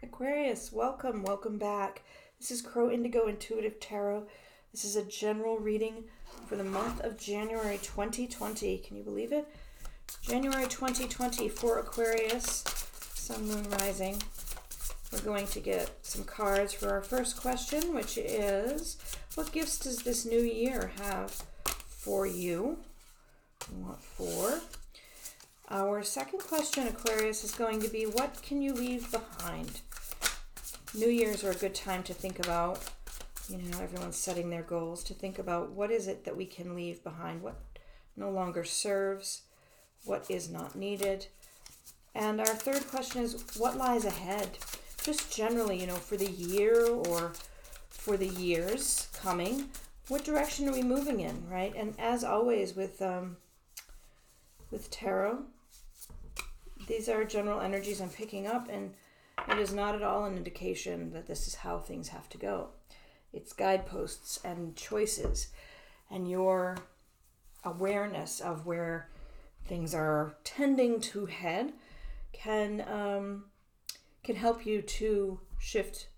Aquarius, welcome back. This is Crow Indigo Intuitive Tarot. This is a general reading for the month of January 2020. Can you believe it? January 2020 for Aquarius, Sun, Moon, Rising. We're going to get some cards for our first question, which is, what gifts does this new year have for you? We want 4. Our second question, Aquarius, is going to be, what can you leave behind? New Year's are a good time to think about, everyone's setting their goals, to think about what is it that we can leave behind, what no longer serves, what is not needed. And our third question is, what lies ahead? Just generally, for the year or for the years coming, what direction are we moving in, right? And as always with tarot, these are general energies I'm picking up, and it is not at all an indication that this is how things have to go. It's guideposts and choices, and your awareness of where things are tending to head can help you to shift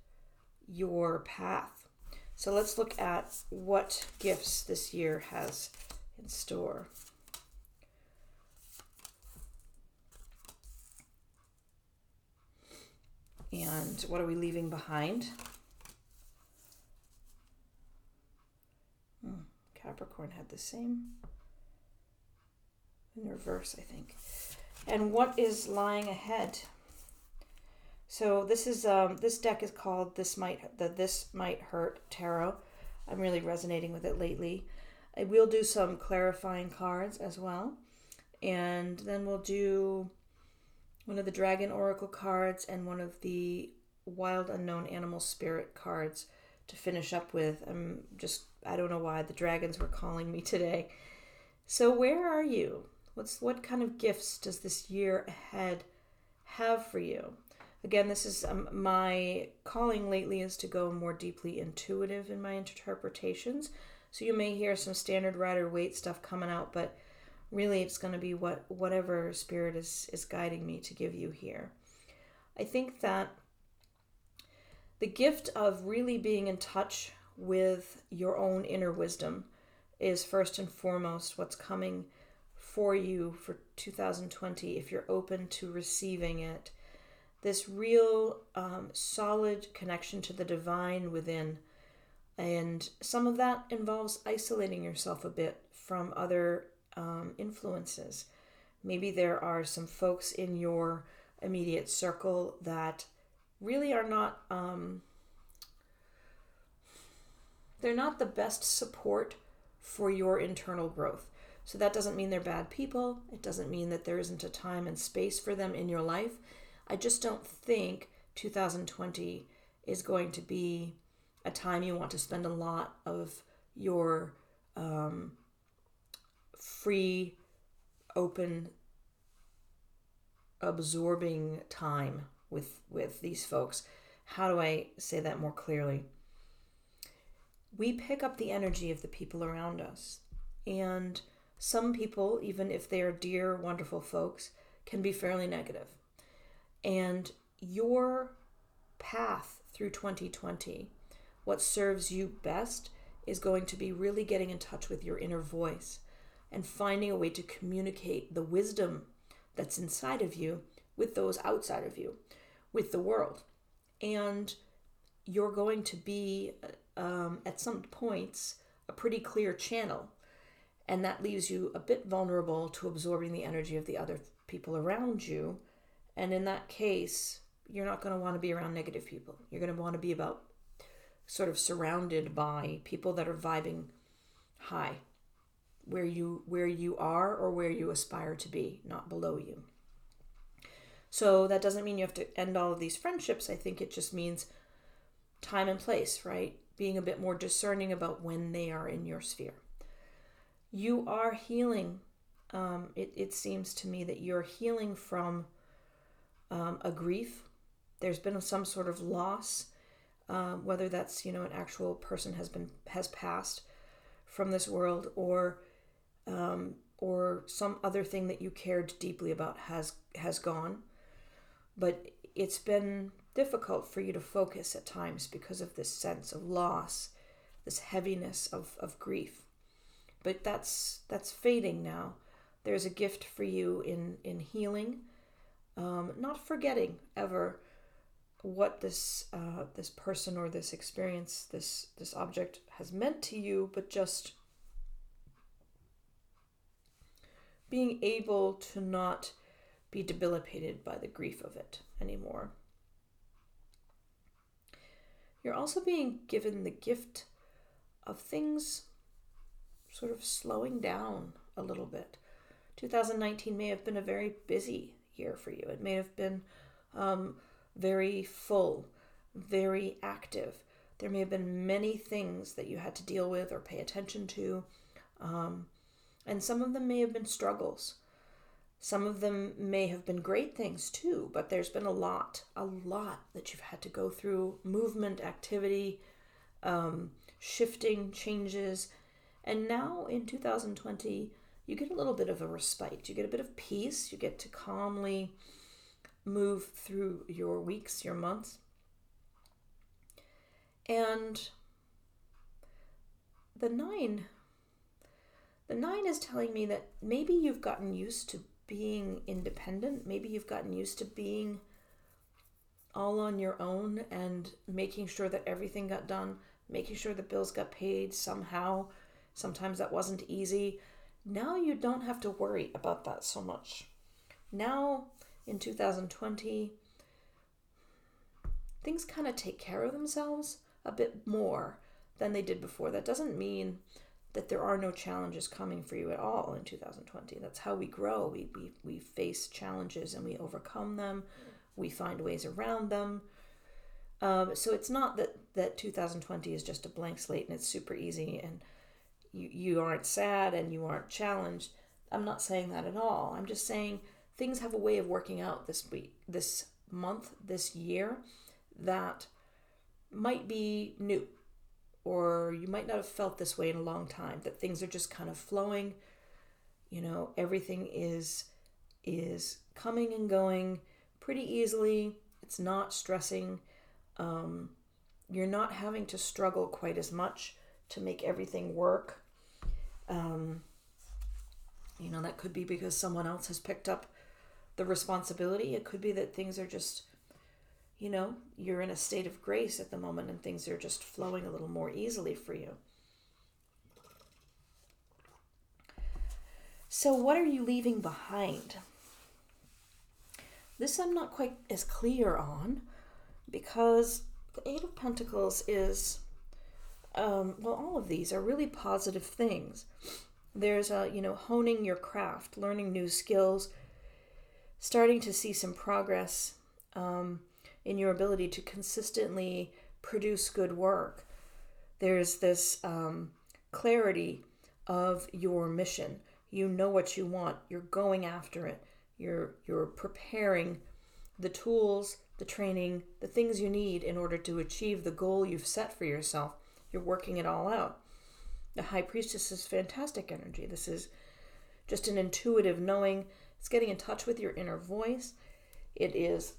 your path. So let's look at what gifts this year has in store. And what are we leaving behind? Capricorn had the same. In reverse, I think. And what is lying ahead? So this is this deck is called This Might Hurt Tarot. I'm really resonating with it lately. I will do some clarifying cards as well. And then we'll do one of the Dragon Oracle cards and one of the Wild Unknown Animal Spirit cards to finish up with. I don't know why the dragons were calling me today. So where are you? What kind of gifts does this year ahead have for you? Again, this is my calling lately is to go more deeply intuitive in my interpretations. So you may hear some standard Rider-Waite stuff coming out, but really it's going to be whatever spirit is guiding me to give you here. I think that the gift of really being in touch with your own inner wisdom is first and foremost what's coming for you for 2020 if you're open to receiving it. This real solid connection to the divine within. And some of that involves isolating yourself a bit from other influences. Maybe there are some folks in your immediate circle that really are not, they're not the best support for your internal growth. So that doesn't mean they're bad people. It doesn't mean that there isn't a time and space for them in your life. I just don't think 2020 is going to be a time you want to spend a lot of your free, open, absorbing time with these folks. How do I say that more clearly? We pick up the energy of the people around us. And some people, even if they are dear, wonderful folks, can be fairly negative. And your path through 2020, what serves you best is going to be really getting in touch with your inner voice and finding a way to communicate the wisdom that's inside of you with those outside of you, with the world. And you're going to be, at some points, a pretty clear channel. And that leaves you a bit vulnerable to absorbing the energy of the other people around you. And in that case, you're not going to want to be around negative people. You're going to want to be about sort of surrounded by people that are vibing high, where you are or where you aspire to be, not below you. So that doesn't mean you have to end all of these friendships. I think it just means time and place, right? Being a bit more discerning about when they are in your sphere. You are healing. It seems to me that you're healing from a grief. There's been some sort of loss, whether that's an actual person has passed from this world, or some other thing that you cared deeply about has gone. But it's been difficult for you to focus at times because of this sense of loss, this heaviness of grief. But that's fading now. There's a gift for you in healing, not forgetting ever what this person or this experience, this object has meant to you, but just being able to not be debilitated by the grief of it anymore. You're also being given the gift of things sort of slowing down a little bit. 2019 may have been a very busy year for you. It may have been very full, very active. There may have been many things that you had to deal with or pay attention to. And some of them may have been struggles. Some of them may have been great things too, but there's been a lot that you've had to go through. Movement, activity, shifting, changes. And now in 2020, you get a little bit of a respite. You get a bit of peace. You get to calmly move through your weeks, your months. And the nine is telling me that maybe you've gotten used to being independent. Maybe you've gotten used to being all on your own and making sure that everything got done, making sure the bills got paid somehow. Sometimes that wasn't easy. Now you don't have to worry about that so much. Now, in 2020, things kind of take care of themselves a bit more than they did before. That doesn't mean that there are no challenges coming for you at all in 2020. That's how we grow. We face challenges and we overcome them. We find ways around them. So it's not that 2020 is just a blank slate and it's super easy and you aren't sad and you aren't challenged. I'm not saying that at all. I'm just saying things have a way of working out this week, this month, this year that might be new. Or you might not have felt this way in a long time, that things are just kind of flowing. You know, everything is coming and going pretty easily. It's not stressing. You're not having to struggle quite as much to make everything work. That could be because someone else has picked up the responsibility. It could be that things are just, you're in a state of grace at the moment and things are just flowing a little more easily for you. So what are you leaving behind? This I'm not quite as clear on because the Eight of Pentacles is, all of these are really positive things. There's honing your craft, learning new skills, starting to see some progress in your ability to consistently produce good work. There's this clarity of your mission. You know what you want. You're going after it. You're preparing the tools, the training, the things you need in order to achieve the goal you've set for yourself. You're working it all out. The High Priestess is fantastic energy. This is just an intuitive knowing. It's getting in touch with your inner voice. It is,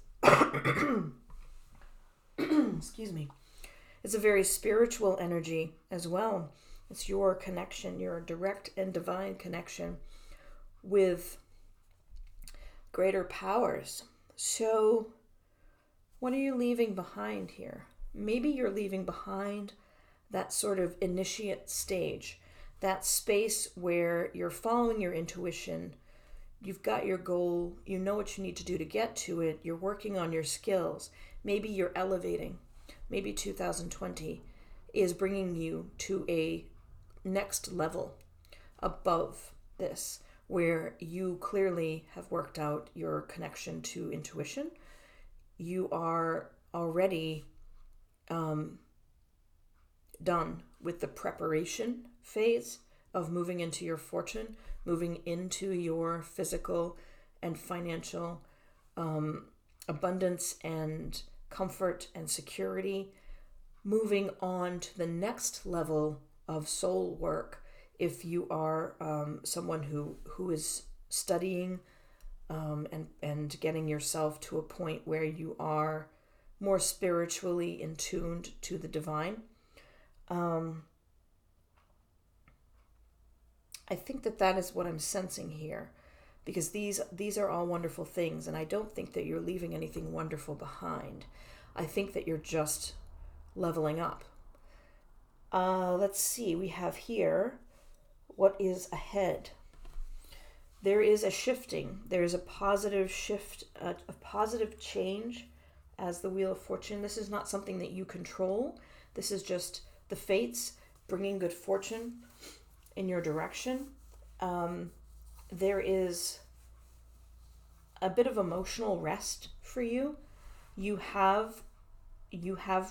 excuse me, it's a very spiritual energy as well. It's your connection, your direct and divine connection with greater powers. So what are you leaving behind here? Maybe you're leaving behind that sort of initiate stage, that space where you're following your intuition. You've got your goal. You know what you need to do to get to it. You're working on your skills. Maybe you're elevating. Maybe 2020 is bringing you to a next level above this, where you clearly have worked out your connection to intuition. You are already done with the preparation phase of moving into your fortune, moving into your physical and financial abundance and comfort and security, moving on to the next level of soul work. If you are someone who is studying and getting yourself to a point where you are more spiritually in tuned to the divine. I think that is what I'm sensing here, because these are all wonderful things, and I don't think that you're leaving anything wonderful behind. I think that you're just leveling up. Let's see, we have here what is ahead. There is a shifting. There is a positive shift, a positive change as the Wheel of Fortune. This is not something that you control. This is just the fates bringing good fortune in your direction. There is a bit of emotional rest for you. You have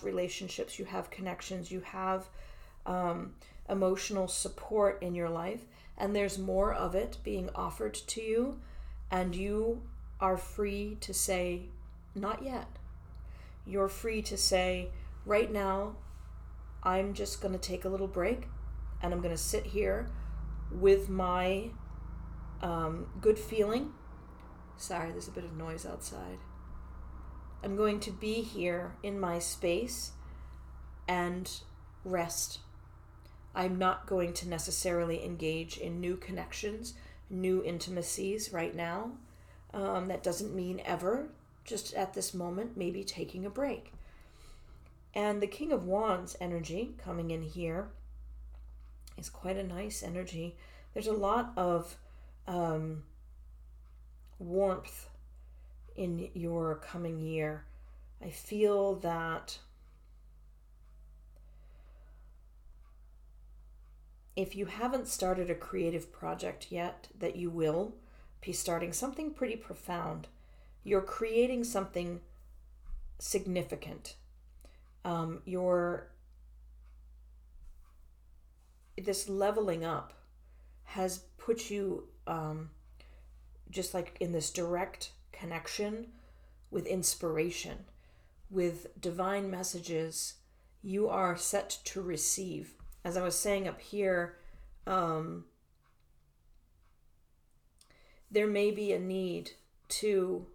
relationships, you have connections, you have emotional support in your life, and there's more of it being offered to you, and you are free to say, not yet. You're free to say, right now, I'm just going to take a little break, and I'm going to sit here with my good feeling. Sorry, there's a bit of noise outside. I'm going to be here in my space and rest. I'm not going to necessarily engage in new connections, new intimacies right now. That doesn't mean ever, just at this moment, maybe taking a break. And the King of Wands energy coming in here is quite a nice energy. There's a lot of warmth in your coming year. I feel that if you haven't started a creative project yet, that you will be starting something pretty profound. You're creating something significant. This leveling up has put you just like in this direct connection with inspiration, with divine messages. You are set to receive. As I was saying up here, there may be a need to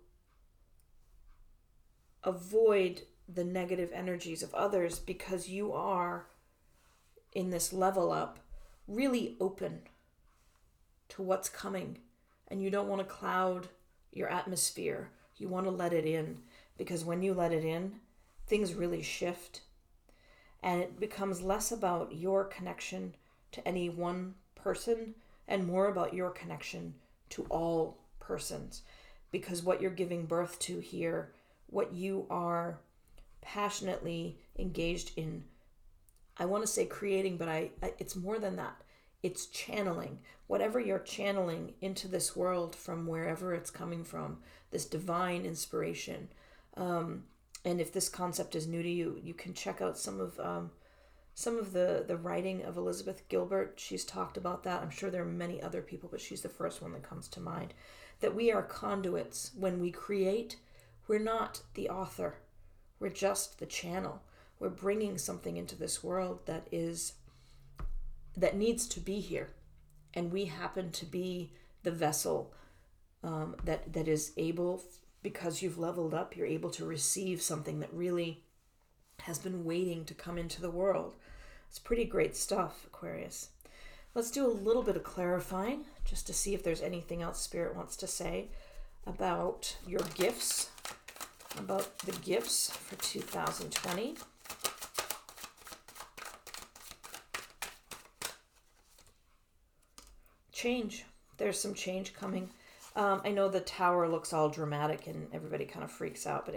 avoid the negative energies of others, because you are in this level up really open to what's coming, and you don't want to cloud your atmosphere. You want to let it in, because when you let it in, things really shift, and it becomes less about your connection to any one person and more about your connection to all persons, because what you're giving birth to here, what you are passionately engaged in, I want to say creating, but it's more than that. It's channeling. Whatever you're channeling into this world from wherever it's coming from, this divine inspiration. And if this concept is new to you, you can check out some of the writing of Elizabeth Gilbert. She's talked about that. I'm sure there are many other people, but she's the first one that comes to mind. That we are conduits. When we create, we're not the author. We're just the channel. We're bringing something into this world that needs to be here. And we happen to be the vessel that is able, because you've leveled up, you're able to receive something that really has been waiting to come into the world. It's pretty great stuff, Aquarius. Let's do a little bit of clarifying, just to see if there's anything else Spirit wants to say about your gifts, about the gifts for 2020. Change. There's some change coming. I know the Tower looks all dramatic and everybody kind of freaks out, but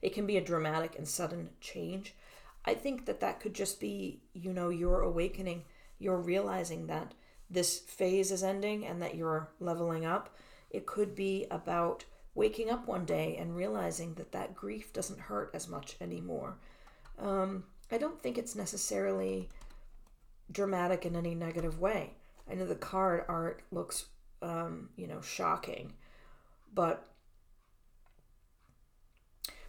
it can be a dramatic and sudden change. I think that could just be, your awakening. You're realizing that this phase is ending and that you're leveling up. It could be about waking up one day and realizing that grief doesn't hurt as much anymore. I don't think it's necessarily dramatic in any negative way. I know the card art looks, shocking, but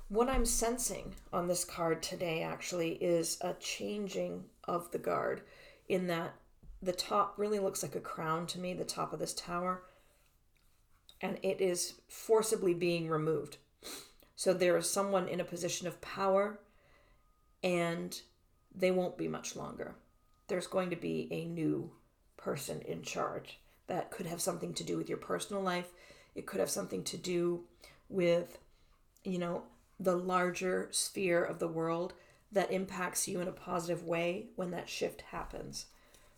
what I'm sensing on this card today actually is a changing of the guard, in that the top really looks like a crown to me, the top of this tower, and it is forcibly being removed. So there is someone in a position of power, and they won't be much longer. There's going to be a new person in charge. That could have something to do with your personal life. It could have something to do with, the larger sphere of the world that impacts you in a positive way when that shift happens.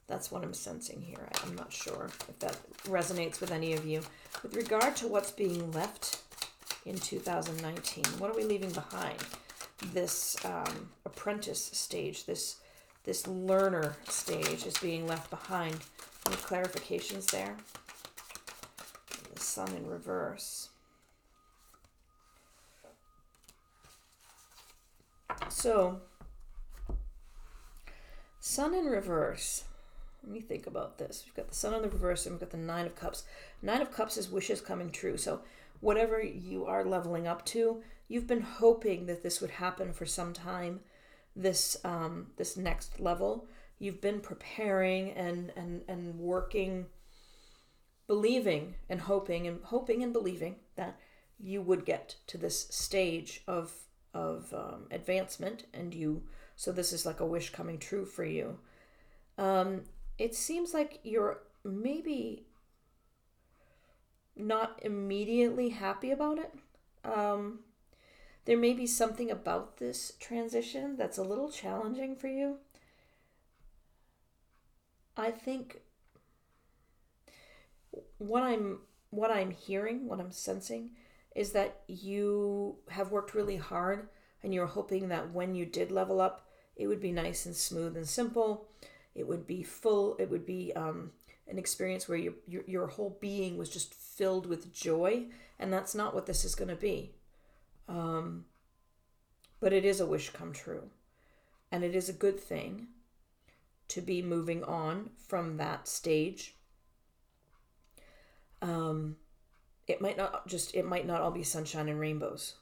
That's what I'm sensing here. I'm not sure if that resonates with any of you. With regard to what's being left in 2019, what are we leaving behind? This apprentice stage, this learner stage is being left behind. Any clarifications there? The Sun in reverse. So, Sun in reverse. Let me think about this. We've got the Sun in the reverse and we've got the Nine of Cups. Nine of Cups is wishes coming true. So whatever you are leveling up to, you've been hoping that this would happen for some time. This next level. You've been preparing and working, believing and hoping and believing that you would get to this stage of advancement, so this is like a wish coming true for you. It seems like you're maybe not immediately happy about it. There may be something about this transition that's a little challenging for you. I think what I'm hearing, what I'm sensing, is that you have worked really hard and you're hoping that when you did level up, it would be nice and smooth and simple. It would be full. It would be an experience where your whole being was just filled with joy, and that's not what this is going to be. But it is a wish come true, and it is a good thing to be moving on from that stage. It might not all be sunshine and rainbows.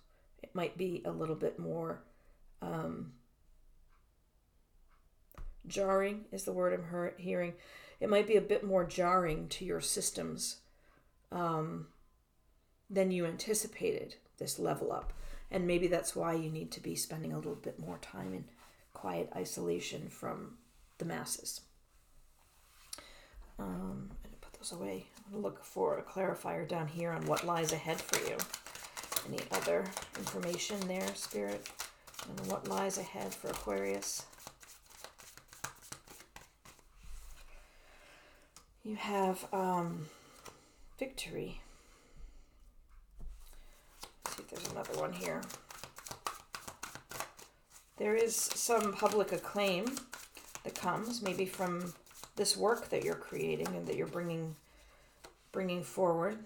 It might be a little bit more jarring is the word I'm hearing. It might be a bit more jarring to your systems than you anticipated, this level up. And maybe that's why you need to be spending a little bit more time in quiet isolation from the masses. I'm going to put those away. I'm going to look for a clarifier down here on what lies ahead for you. Any other information there, Spirit? And what lies ahead for Aquarius? You have victory. Let's see if there's another one here. There is some public acclaim that comes maybe from this work that you're creating and that you're bringing forward.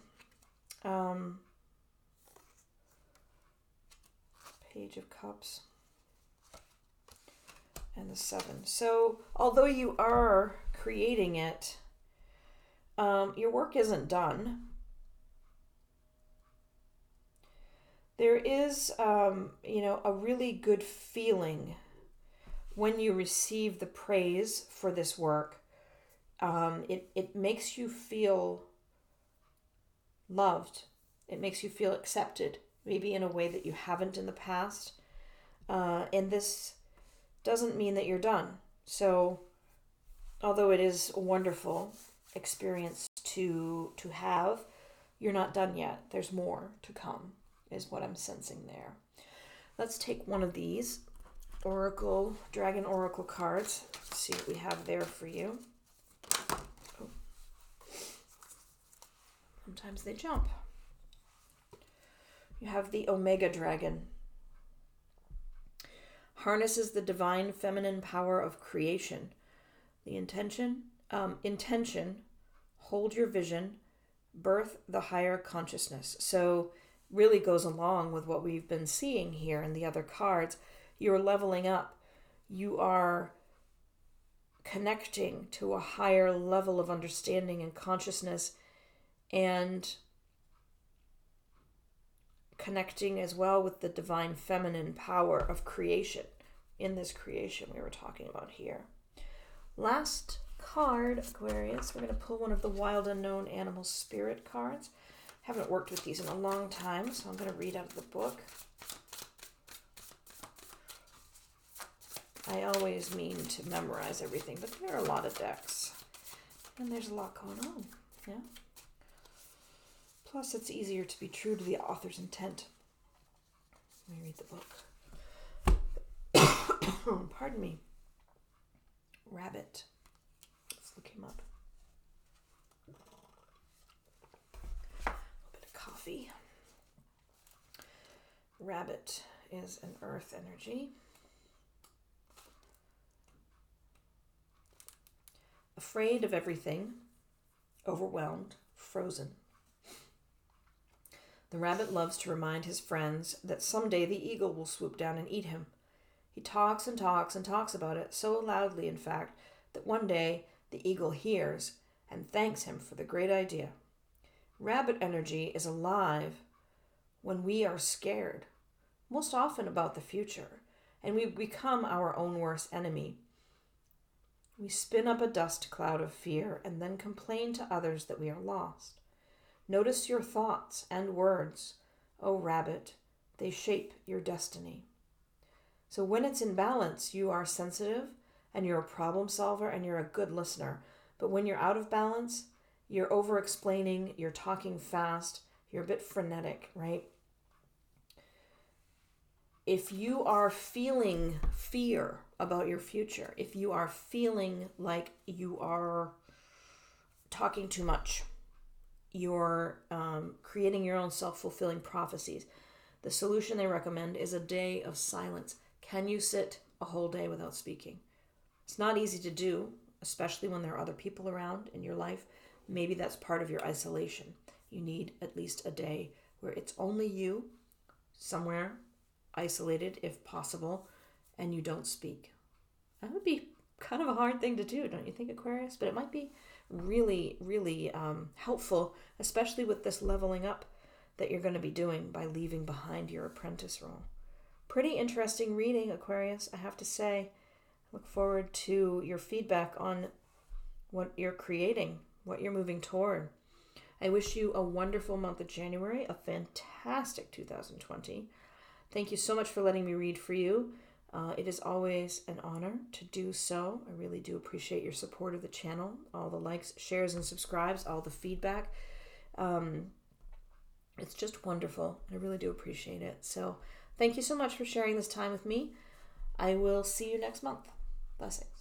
Page of Cups and the Seven. So although you are creating it, your work isn't done. There is, a really good feeling when you receive the praise for this work. It makes you feel loved. It makes you feel accepted, maybe in a way that you haven't in the past. And this doesn't mean that you're done. So, although it is a wonderful experience to have, you're not done yet. There's more to come, is what I'm sensing there. Let's take one of these Dragon Oracle cards. Let's see what we have there for you. Oh. Sometimes they jump. You have the Omega Dragon. Harnesses the divine feminine power of creation. The intention, hold your vision, birth the higher consciousness. So really goes along with what we've been seeing here in the other cards. You're leveling up. You are connecting to a higher level of understanding and consciousness, and connecting as well with the divine feminine power of creation in this creation we were talking about here. Last card, Aquarius, we're going to pull one of the Wild Unknown Animal Spirit cards. Haven't worked with these in a long time, so I'm going to read out of the book. I always mean to memorize everything, but there are a lot of decks. And there's a lot going on, yeah? Plus, it's easier to be true to the author's intent. Let me read the book. Pardon me. Rabbit. Let's look him up. A little bit of coffee. Rabbit is an earth energy. Afraid of everything, overwhelmed, frozen. The rabbit loves to remind his friends that someday the eagle will swoop down and eat him. He talks and talks and talks about it, so loudly, in fact, that one day the eagle hears and thanks him for the great idea. Rabbit energy is alive when we are scared, most often about the future, and we become our own worst enemy. We spin up a dust cloud of fear and then complain to others that we are lost. Notice your thoughts and words, O rabbit, they shape your destiny. So when it's in balance, you are sensitive and you're a problem solver and you're a good listener. But when you're out of balance, you're over-explaining, you're talking fast, you're a bit frenetic, right? If you are feeling fear about your future, if you are feeling like you are talking too much, you're creating your own self-fulfilling prophecies, the solution they recommend is a day of silence. Can you sit a whole day without speaking? It's not easy to do, especially when there are other people around in your life. Maybe that's part of your isolation. You need at least a day where it's only you, somewhere isolated if possible, and you don't speak. That would be kind of a hard thing to do, don't you think, Aquarius? But it might be really, really helpful, especially with this leveling up that you're going to be doing by leaving behind your apprentice role. Pretty interesting reading, Aquarius, I have to say. Look forward to your feedback on what you're creating, what you're moving toward. I wish you a wonderful month of January, a fantastic 2020. Thank you so much for letting me read for you. It is always an honor to do so. I really do appreciate your support of the channel, all the likes, shares, and subscribes, all the feedback. It's just wonderful. I really do appreciate it. So thank you so much for sharing this time with me. I will see you next month. Blessings.